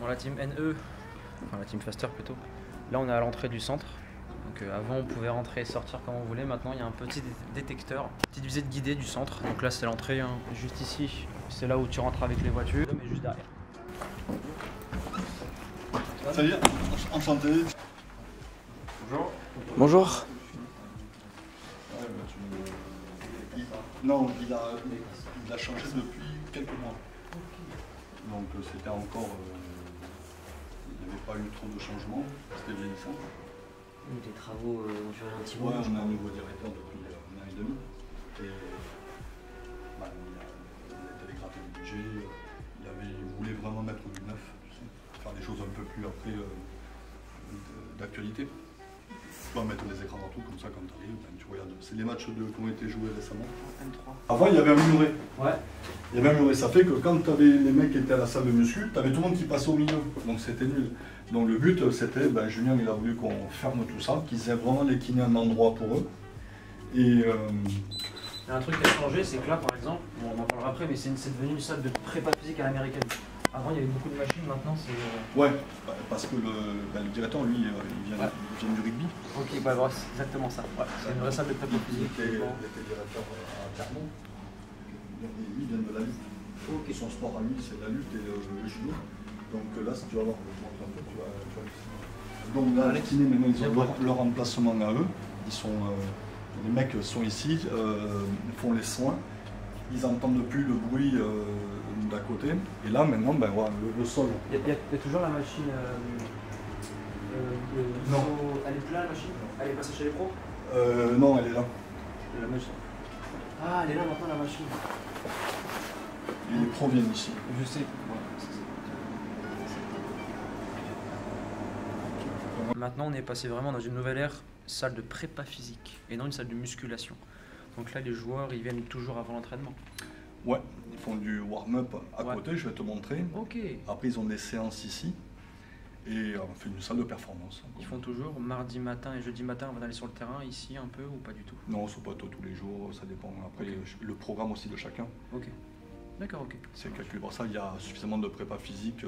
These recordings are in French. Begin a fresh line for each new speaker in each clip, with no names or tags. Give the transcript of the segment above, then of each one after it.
Bon, la team NE, enfin la team Faster plutôt, là on est à l'entrée du centre. Donc avant on pouvait rentrer et sortir comme on voulait, maintenant il y a un petit détecteur, petite visite guidée du centre. Donc là c'est l'entrée, hein. Juste ici, c'est là où tu rentres avec les voitures, mais juste derrière.
Salut, enchanté.
Bonjour. Bonjour.
Non, il a changé depuis quelques mois. Donc c'était encore... il n'y avait pas eu trop de changements, c'était vieillissant.
Des travaux ont duré un petit moment.
Ouais, on a un nouveau directeur depuis un an et demi. Et bah, il a télégraphe le budget, il voulait vraiment mettre du neuf, tu sais, faire des choses un peu plus après d'actualité. Tu vas mettre des écrans partout, comme ça quand tu arrives, tu regardes. C'est les matchs qui ont été joués récemment.
M3.
Avant il y avait un muret.
Ouais.
Il y avait un muret, ça fait que quand tu avais les mecs qui étaient à la salle de muscu, tu avais tout le monde qui passait au milieu, donc c'était nul. Donc le but c'était, Julien il a voulu qu'on ferme tout ça, qu'ils aient vraiment les kinés un endroit pour eux. Et
il y a un truc qui a changé, c'est que là par exemple, bon, on en parlera après, mais c'est devenu une salle de prépa physique à l'américaine. Avant il y avait beaucoup de machines, maintenant c'est...
Ouais, parce que le directeur lui, il vient du rugby.
Ok, bah voilà, c'est exactement ça. Ouais, c'est une vraie salle de prépa physique.
Il était directeur à Clermont. Lui il vient de la lutte. Okay. Son sport à lui c'est la lutte et le judo. Donc là si tu vas voir, tu vas donc là les kinés maintenant ils ont leur emplacement à eux. Ils sont, les mecs sont ici, font les soins. Ils n'entendent plus le bruit d'à côté. Et là maintenant, voilà, le sol.
Il y a toujours la machine.
Non.
Elle est là la machine? Elle est passée chez les pros?
Non, elle est là.
La machine. Ah, elle est là maintenant la machine.
Et les pros viennent ici.
Je sais. Maintenant, on est passé vraiment dans une nouvelle ère, salle de prépa physique, et non une salle de musculation. Donc là, les joueurs, ils viennent toujours avant l'entraînement.
Ouais, ils font du warm-up à côté, je vais te montrer.
Ok.
Après, ils ont des séances ici, et on fait une salle de performance.
Ils font toujours mardi matin et jeudi matin, on va aller sur le terrain, ici un peu, ou pas du tout?
Non, c'est pas tous les jours, ça dépend. Après, le programme aussi de chacun.
Ok. D'accord, ok.
C'est calculé pour ça, il y a suffisamment de prépa physique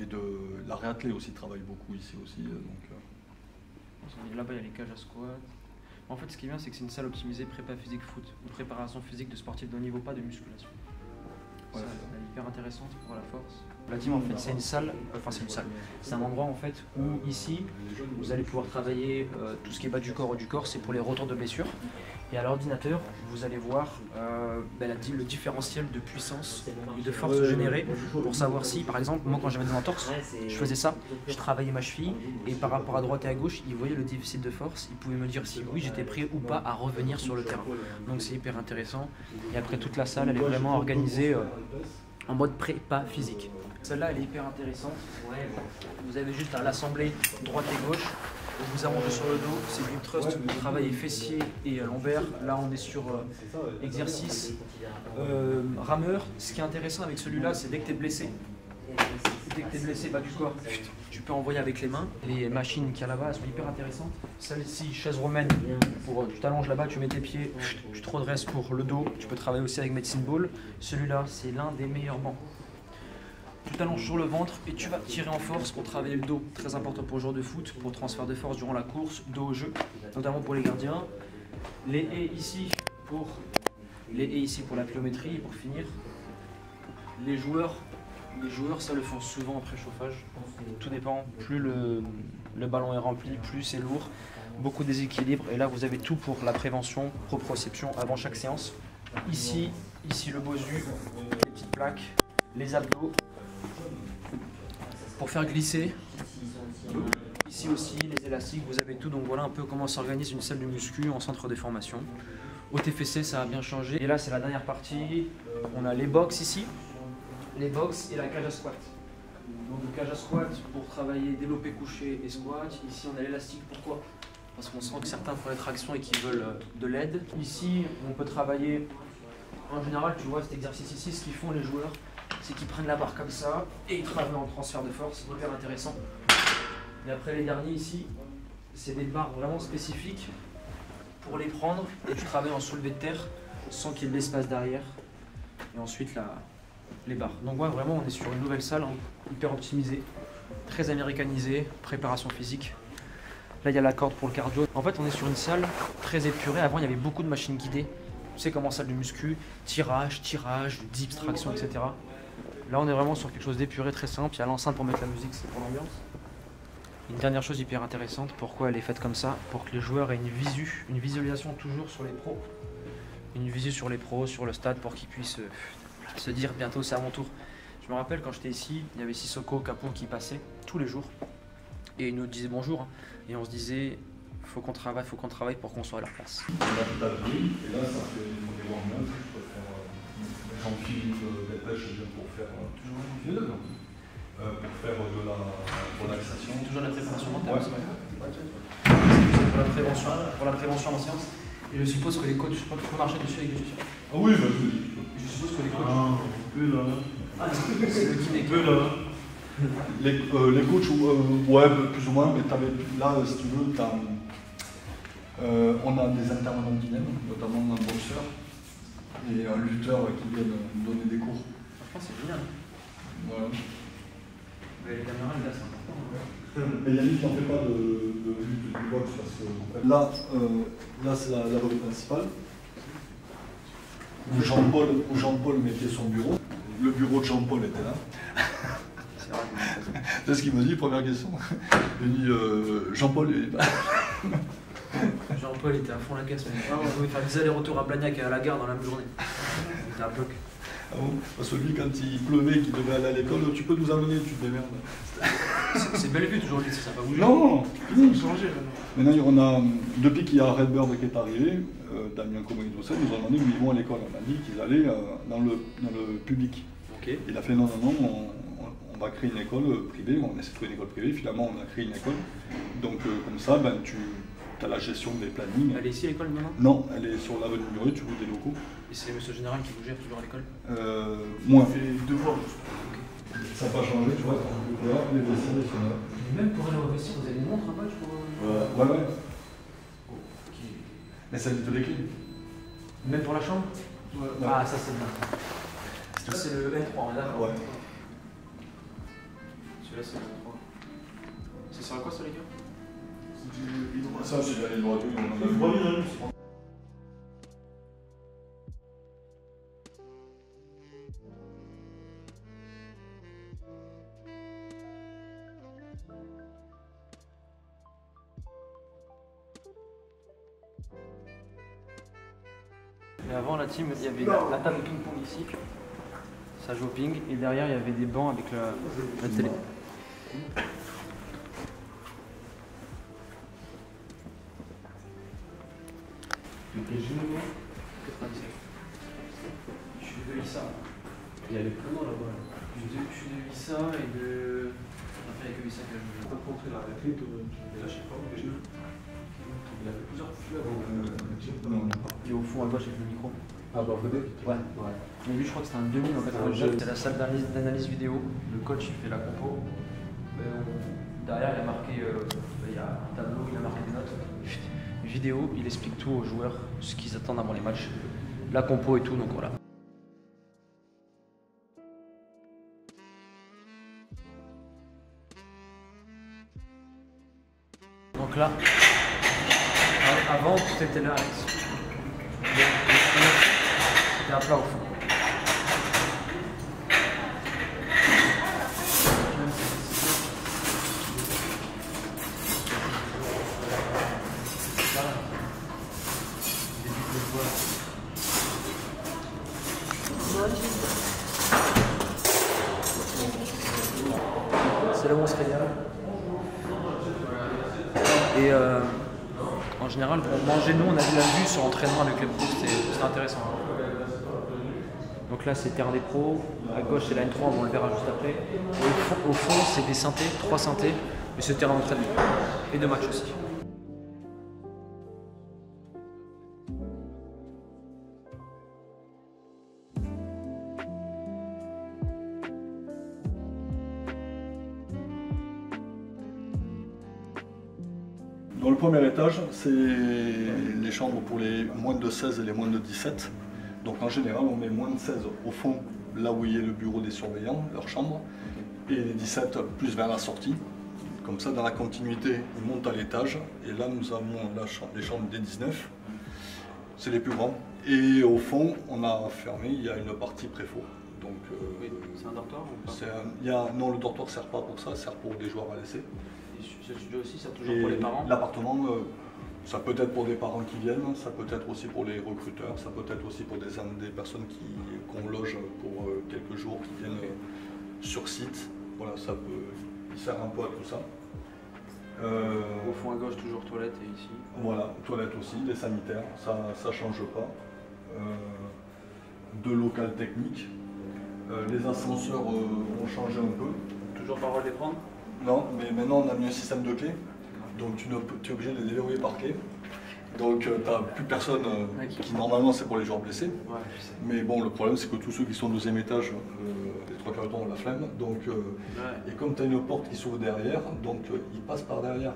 et de la réathlée aussi travaille beaucoup ici aussi.
Là-bas il y a les cages à squat. En fait ce qui est bien c'est que c'est une salle optimisée prépa physique foot, une préparation physique de sportifs de haut niveau, pas de musculation. Ouais. Ça, elle est hyper intéressante pour la force. La team en fait c'est une salle, c'est un endroit en fait où ici vous allez pouvoir travailler tout ce qui est bas du corps, haut du corps, c'est pour les retours de blessures. Et à l'ordinateur, vous allez voir le différentiel de puissance et de force générée pour savoir si, par exemple, moi quand j'avais des entorses, je faisais ça, je travaillais ma cheville et par rapport à droite et à gauche, ils voyaient le déficit de force, ils pouvaient me dire si oui j'étais prêt ou pas à revenir sur le terrain. Donc c'est hyper intéressant. Et après toute la salle, elle est vraiment organisée en mode prépa physique. Celle-là, elle est hyper intéressante. Vous avez juste à l'assembler droite et gauche. Vous allongez sur le dos, c'est du thrust, vous travaillez fessier et lombaire. Là, on est sur exercice rameur. Ce qui est intéressant avec celui-là, c'est dès que tu es blessé, bas du corps, tu peux envoyer avec les mains. Les machines qu'il y a là-bas, elles sont hyper intéressantes. Celle-ci, chaise romaine, tu t'allonges là-bas, tu mets tes pieds, tu te redresses pour le dos. Tu peux travailler aussi avec Medicine Ball. Celui-là, c'est l'un des meilleurs bancs. Tu t'allonges sur le ventre et tu vas tirer en force pour travailler le dos. Très important pour le joueur de foot, pour transfert de force durant la course, dos au jeu, notamment pour les gardiens. Les haies ici pour la pliométrie et pour finir. Les joueurs, ça le font souvent après chauffage. Tout dépend, plus le ballon est rempli, plus c'est lourd. Beaucoup de déséquilibre et là vous avez tout pour la prévention, proprioception avant chaque séance. Ici le bosu, les petites plaques, les abdos. Pour faire glisser, ici aussi les élastiques, vous avez tout, donc voilà un peu comment s'organise une salle de muscu en centre de formation. Au TFC ça a bien changé, et là c'est la dernière partie, on a les box ici, les box et la cage à squat. Donc le cage à squat pour travailler développé couché et squat, ici on a l'élastique, pourquoi? Parce qu'on sent que certains font des tractions et qu'ils veulent de l'aide. Ici on peut travailler, en général tu vois cet exercice ici, ce qu'ils font les joueurs, c'est qu'ils prennent la barre comme ça et ils travaillent en transfert de force, c'est hyper intéressant. Et après les derniers ici, c'est des barres vraiment spécifiques pour les prendre et tu travailles en soulevé de terre sans qu'il y ait de l'espace derrière. Et ensuite les barres. Donc ouais, vraiment on est sur une nouvelle salle, hein, hyper optimisée, très américanisée, préparation physique. Là il y a la corde pour le cardio. En fait on est sur une salle très épurée. Avant il y avait beaucoup de machines guidées. Tu sais comme en salle de muscu, tirage, dips, traction, etc. Là on est vraiment sur quelque chose d'épuré, très simple. Il y a l'enceinte pour mettre la musique, c'est pour l'ambiance. Une dernière chose hyper intéressante, pourquoi elle est faite comme ça? Pour que les joueurs aient une visualisation toujours sur les pros. Une visu sur les pros, sur le stade, pour qu'ils puissent se dire bientôt c'est à mon tour. Je me rappelle quand j'étais ici, il y avait Sissoko, Capon qui passaient tous les jours. Et ils nous disaient bonjour. Et on se disait, faut qu'on travaille pour qu'on soit à leur place.
On a tout appris, et là ça fait des warm-up, je peux faire Jean-Philippe Delpech pour faire de la relaxation.
Toujours la préparation mentale.
Ouais.
Pour la prévention en sciences. Et je suppose que les coachs, je crois qu'il faut marcher dessus avec des chaussures.
Ah oui, vas-y.
Je suppose que les coachs.
Ah,
C'est le kiné.
Les coachs, ouais, plus ou moins, mais là, si tu veux, on a des intervenants qui viennent, notamment un boxeur et un lutteur qui viennent nous donner des cours.
Franchement, c'est génial.
Voilà.
Mais les caméras, là, c'est important.
Mais Yannick n'en fait pas de lutte du boxe parce que là c'est la rue principale où Jean-Paul mettait son bureau. Le bureau de Jean-Paul était là.
C'est vrai.
C'est ce qu'il me dit, première question. Il dit Jean-Paul il est là.
Jean-Paul était à fond la caisse. On pouvait faire des allers-retours à Blagnac et à la gare dans la même journée. Il était à bloc.
Ah bon? Parce que lui, quand il pleuvait, qu'il devait aller à l'école, tu peux nous amener, tu te démerdes.
C'est belle vue toujours, lui, ça n'a pas bougé.
Non,
Ça a changé
maintenant, on a, depuis qu'il y a Redbird qui est arrivé, Damien Comoni nous a demandé où ils vont à l'école. On a dit qu'ils allaient dans le public.
Ok.
Il a fait non, on va créer une école privée, on essaie de trouver une école privée, finalement on a créé une école. Donc comme ça, tu as la gestion des plannings.
Elle est ici l'école maintenant?
Non, elle est sur l'avenue Murray, tu vois des locaux.
Et c'est monsieur général qui vous gère toujours à l'école?
Moins.
fait 2 fois.
Ça n'a pas changé, tu vois, là, les vestiaires sont là.
Même pour aller au vestiaire, vous avez une montre un badge pour...
Ouais.
Okay.
Mais ça dit de les clés.
Même pour la chambre?
Ouais.
Ah, ça c'est bien. Ça c'est le N3, on est d'accord?
Ouais.
Celui-là c'est le N3. Ça sert à quoi ça les gars?
Ça c'est la ligne droite, on en a
Il
vu.
faut pas bien,
Et avant la team, il y avait la table de ping-pong ici. Ça joue au ping. Et derrière, il y avait des bancs avec la télé. Je suis de Issa.
Il y a les prénoms là-bas.
Je suis de Issa et de... Après, il n'y a que Issa qui a joué.
rencontré la retraite, là, je sais pas, déjà. Il a fait plusieurs fois.
Qui est au fond à gauche avec le micro.
Ah bah, Fodé?
Ouais. Mais lui, je crois que c'était un demi en 99. C'est la salle d'analyse vidéo. Le coach, il fait la compo. Derrière, il a marqué, il y a un tableau, il a marqué des notes. Vidéo, il explique tout aux joueurs, ce qu'ils attendent avant les matchs, la compo et tout, donc voilà. Donc là, avant, tout était là, Alex. C'était un plat au fond. C'est là où on se régale. Et en général, pour manger, nous, on a vu la vue sur l'entraînement avec les pros, c'était intéressant. Donc là, c'est terrain des pros. À gauche, c'est la N3, on le verra juste après. Et au fond, c'est des synthés, 3 synthés, et c'est terrain d'entraînement. Et de match aussi.
Dans le premier étage, c'est les chambres pour les moins de 16 et les moins de 17. Donc en général, on met moins de 16 au fond là où il y a le bureau des surveillants, leur chambre, et les 17 plus vers la sortie. Comme ça, dans la continuité, ils montent à l'étage, et là nous avons les chambres des 19, c'est les plus grands. Et au fond, on a fermé, il y a une partie préfaux. Donc,
c'est un dortoir ou pas?
Non, le dortoir ne sert pas pour ça, sert pour des joueurs à laisser.
Et ce studio aussi, c'est toujours pour les parents?
L'appartement, ça peut être pour des parents qui viennent, ça peut être aussi pour les recruteurs, ça peut être aussi pour des personnes qu'on loge pour quelques jours, qui viennent sur site. Voilà, il sert un peu à tout ça.
Au fond à gauche, toujours toilette et ici.
Voilà, toilette aussi, les sanitaires, ça ne change pas. Deux locales techniques. Les ascenseurs ont changé un peu.
Toujours pas le droit de les prendre?
Non, mais maintenant on a mis un système de clés. Donc tu es obligé de les déverrouiller par clé. Donc tu n'as plus personne qui normalement c'est pour les joueurs blessés.
Ouais, je sais.
Mais bon, le problème c'est que tous ceux qui sont au deuxième étage, les trois quarts du temps ont la flemme. Donc, et comme tu as une porte qui s'ouvre derrière, donc ils passent par derrière.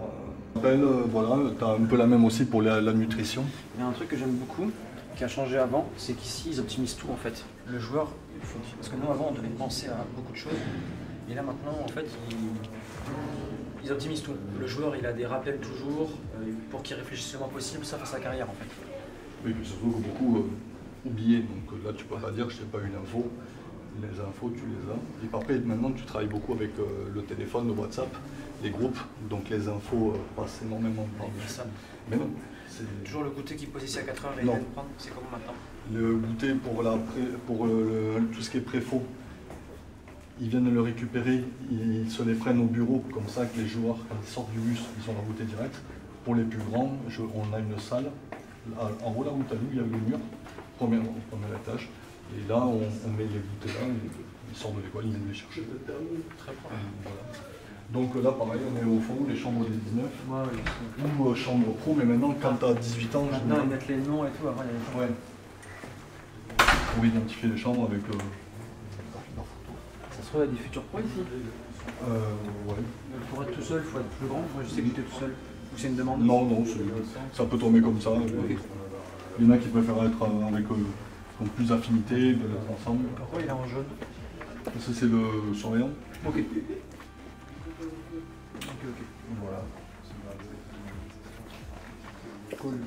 Voilà, tu as un peu la même aussi pour la nutrition.
Il y a un truc que j'aime beaucoup, qui a changé avant, c'est qu'ici ils optimisent tout en fait. Le joueur, parce que nous avant on devait penser à beaucoup de choses, et là maintenant en fait ils optimisent tout. Le joueur il a des rappels toujours pour qu'il réfléchisse le moins possible, ça fait sa carrière en fait.
Oui, puis surtout que beaucoup oubliés, donc là tu peux pas dire je n'ai pas eu l'info. Les infos tu les as. Et après maintenant tu travailles beaucoup avec le téléphone, le WhatsApp, les groupes, donc les infos passent énormément par dessus. Mais non. C'est
toujours le goûter qui pose ici à 4h et il vient de prendre, c'est comment maintenant?
Le goûter pour tout ce qui est préfaux, ils viennent le récupérer, ils se les prennent au bureau, comme ça que les joueurs, quand ils sortent du bus, ils ont la goûter direct. Pour les plus grands, on a une salle, en haut là où tu as vu, il y a le mur, au premier étage, et là on met les goûters là, ils sortent de l'école, ils viennent les chercher.
Très proche.
Voilà. Donc là, pareil, on est au fond, les chambres des 19, ou chambre pro, mais maintenant, quand tu as 18 ans...
Maintenant, ils mettent les noms et tout, avant il y avait les chambres.
Ouais. Pour identifier les chambres avec leur photo.
Ça se trouve, il y a des futurs pros ici?
Ouais.
Pour être tout seul, il faut être plus grand. Moi, je sais que j'étais tout seul. Ou c'est une demande?
Non, ça peut tomber comme ça.
Okay.
Il y en a qui préfèrent être avec qui ont plus d'affinité, d'être ensemble.
Pourquoi il est en jaune?
Ça, c'est le surveillant.
Ok.
Voilà.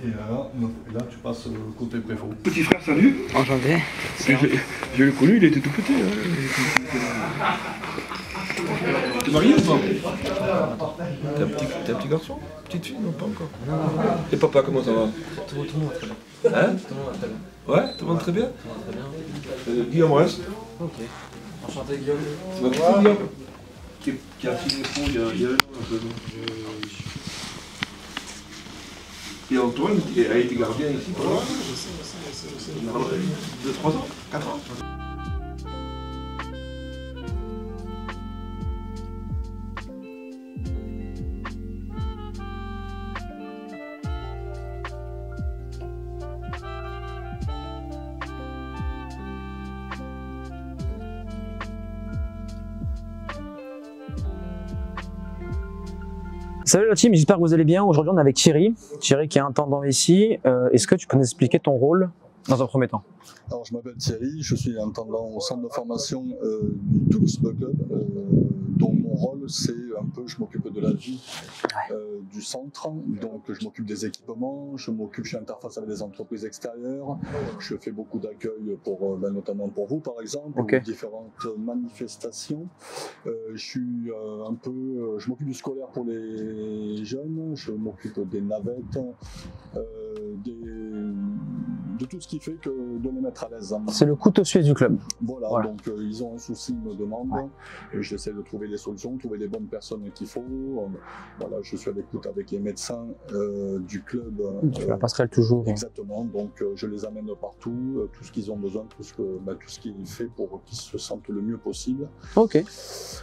Et là, tu passes côté préfaux.
Petit frère, salut.
Enchanté.
Je l'ai connu, il était tout petit. Hein. T'es marié ou pas? T'es un petit garçon? Petite fille? Non, pas encore. Et papa, comment ça va?
Tout le monde va très bien.
Hein?
Tout le monde va très bien.
Ouais, tout le monde très bien?
Tout le monde va très bien.
Guillaume reste.
Ok. Enchanté Guillaume.
C'est votre fille, Guillaume? Qui a signé pro il y a un an un peu. Et Antoine a été gardien ici pendant 2-3 ans, 4 ans.
Salut la team, j'espère que vous allez bien. Aujourd'hui on est avec Thierry qui est intendant ici. Est-ce que tu peux nous expliquer ton rôle dans un premier temps?
Alors je m'appelle Thierry, je suis intendant au centre de formation du Toulouse Football Club, dont mon rôle c'est un peu, je m'occupe de la vie du centre, donc je m'occupe des équipements, je suis interface avec des entreprises extérieures, je fais beaucoup d'accueil pour, notamment pour vous par exemple,
Okay.
différentes manifestations, je m'occupe du scolaire pour les jeunes, je m'occupe des navettes, de tout ce qui fait que de les mettre à l'aise.
C'est le couteau suisse du club.
Voilà. Donc ils ont un souci, ils me demandent, et j'essaie de trouver des solutions, trouver les bonnes personnes qu'il faut. Voilà, je suis à l'écoute avec les médecins du club.
Tu la passerelle toujours.
Exactement, donc je les amène partout, tout ce qu'ils ont besoin, tout ce qu'il fait pour qu'ils se sentent le mieux possible.
Ok.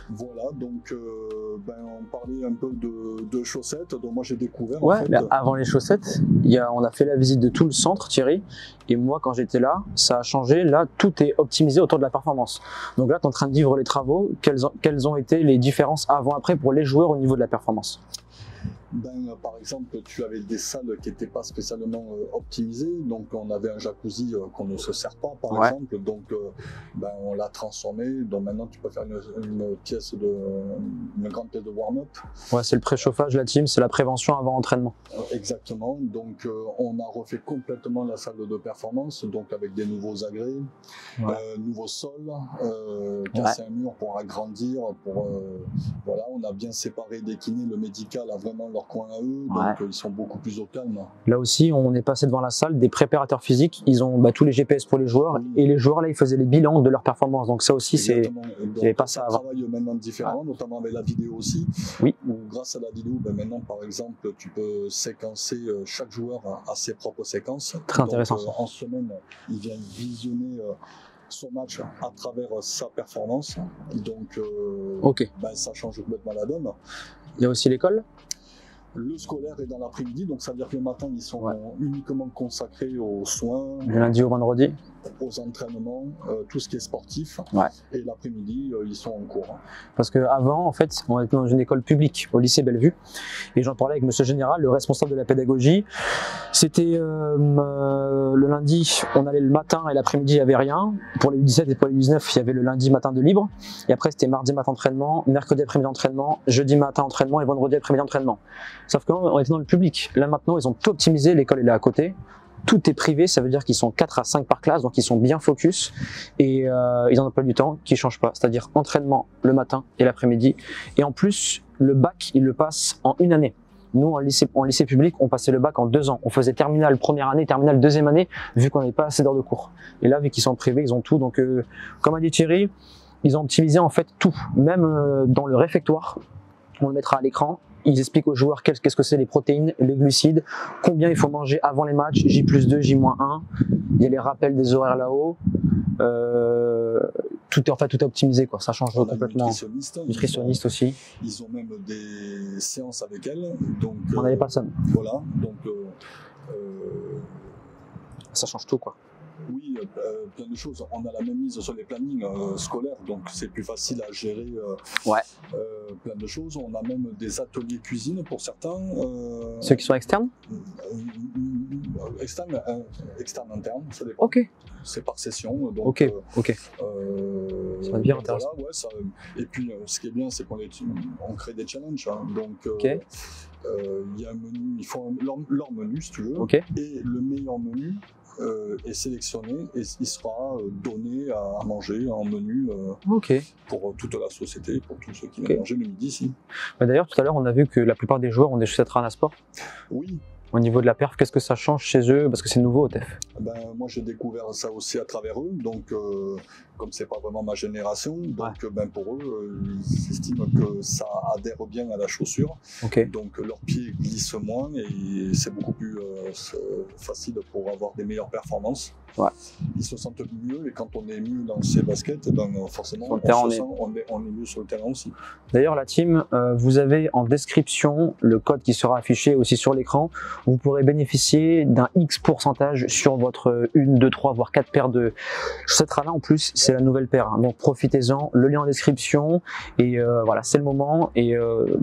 Voilà, donc on parlait un peu de chaussettes, donc moi j'ai découvert.
Ouais,
en fait,
mais avant les chaussettes, on a fait la visite de tout le centre, Thierry, et moi quand j'étais là, ça a changé, là tout est optimisé autour de la performance. Donc là tu es en train de vivre les travaux, quelles ont été les différences avant-après pour les joueurs au niveau de la performance?
Par exemple, tu avais des salles qui n'étaient pas spécialement optimisées, donc on avait un jacuzzi qu'on ne se sert pas, par exemple, donc on l'a transformé, donc maintenant tu peux faire une grande pièce de warm-up.
Ouais, c'est le préchauffage, la team, c'est la prévention avant entraînement.
Exactement, donc on a refait complètement la salle de performance, donc avec des nouveaux agrès, nouveaux sols, cassé un mur pour agrandir, voilà, on a bien séparé des kinés, le médical a vraiment leur coin à eux, donc ils sont beaucoup plus au calme.
Là aussi, on est passé devant la salle des préparateurs physiques, ils ont tous les GPS pour les joueurs, et les joueurs là, ils faisaient les bilans de leur performance, donc ça aussi, c'est pas ça avant.
On travaille maintenant différemment, notamment avec la vidéo aussi, où grâce à la vidéo, maintenant par exemple, tu peux séquencer, chaque joueur a ses propres séquences.
Très intéressant.
En semaine, ils viennent visionner son match à travers sa performance, donc ça change complètement la donne.
Il y a aussi l'école.
Le scolaire est dans l'après-midi, donc ça veut dire que le matin, ils sont uniquement consacrés aux soins.
Du lundi au vendredi.
Aux entraînements, tout ce qui est sportif. Et l'après-midi, ils sont en cours.
Parce qu'avant, en fait, on était dans une école publique au lycée Bellevue. Et j'en parlais avec Monsieur Général, le responsable de la pédagogie. C'était le lundi, on allait le matin et l'après-midi, il n'y avait rien. Pour les U17 et pour les U19, il y avait le lundi matin de libre. Et après, c'était mardi matin entraînement, mercredi après-midi entraînement, jeudi matin entraînement et vendredi après-midi entraînement. Sauf qu'on était dans le public. Là maintenant, ils ont tout optimisé, l'école est là à côté. Tout est privé, ça veut dire qu'ils sont 4 à 5 par classe, donc ils sont bien focus et ils en ont pas du temps qui change pas, c'est-à-dire entraînement le matin et l'après-midi. Et en plus, le bac, ils le passent en une année. Nous, en lycée public, on passait le bac en 2 ans. On faisait terminale première année, terminale deuxième année, vu qu'on n'avait pas assez d'heures de cours. Et là, vu qu'ils sont privés, ils ont tout. Donc, comme a dit Thierry, ils ont optimisé en fait tout, même dans le réfectoire. On le mettra à l'écran. Ils expliquent aux joueurs qu'est-ce que c'est les protéines, les glucides, combien il faut manger avant les matchs, J+2, J-1. Il y a les rappels des horaires là-haut. Tout est optimisé, quoi. Ça change complètement. Nutritionniste aussi.
Ils ont même des séances avec elle. Donc,
on n'avait pas ça.
Voilà. Donc,
ça change tout, quoi.
Oui, plein de choses. On a la même mise sur les plannings scolaires, donc c'est plus facile à gérer plein de choses. On a même des ateliers cuisine pour certains.
Ceux qui sont externes
Externes, internes, ça dépend. C'est par session. Donc,
ça va bien intéressant.
Voilà, et puis, ce qui est bien, c'est qu'on crée des challenges. Donc, il y a un menu, ils font leur menu, si tu veux, et le meilleur menu est sélectionné et il sera donné à manger en menu pour toute la société, pour tous ceux qui viennent manger le midi ici.
D'ailleurs, tout à l'heure, on a vu que la plupart des joueurs ont des chaussettes Rana Sport.
Oui.
Au niveau de la perf, qu'est-ce que ça change chez eux? Parce que c'est nouveau au TEF.
Moi, j'ai découvert ça aussi à travers eux. Donc, comme c'est pas vraiment ma génération, donc pour eux, ils estiment que ça adhère bien à la chaussure. Donc, leurs pieds glissent moins et c'est beaucoup plus facile pour avoir des meilleures performances. Ils se sentent mieux et quand on est mieux dans ses baskets, forcément, on est mieux sur le terrain aussi.
D'ailleurs, la team, vous avez en description le code qui sera affiché aussi sur l'écran. Vous pourrez bénéficier d'un X pourcentage sur votre 1, 2, 3, voire 4 paires de chaussettes Rana. En plus, c'est la nouvelle paire. Hein. Donc, profitez-en. Le lien en description. Et voilà, c'est le moment. Et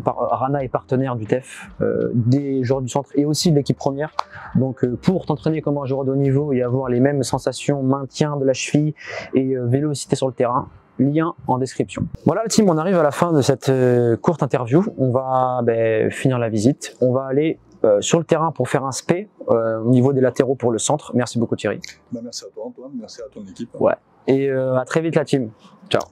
Rana est partenaire du TEF, des joueurs du centre et aussi de l'équipe première. Donc, pour t'entraîner comme un joueur de haut niveau et avoir les mêmes sensations, maintien de la cheville et vélocité sur le terrain, lien en description. Voilà, la team, on arrive à la fin de cette courte interview. On va finir la visite. On va aller sur le terrain pour faire un spé au niveau des latéraux pour le centre. Merci beaucoup Thierry.
Merci à toi Antoine, merci à ton équipe.
Et à très vite la team. Ciao.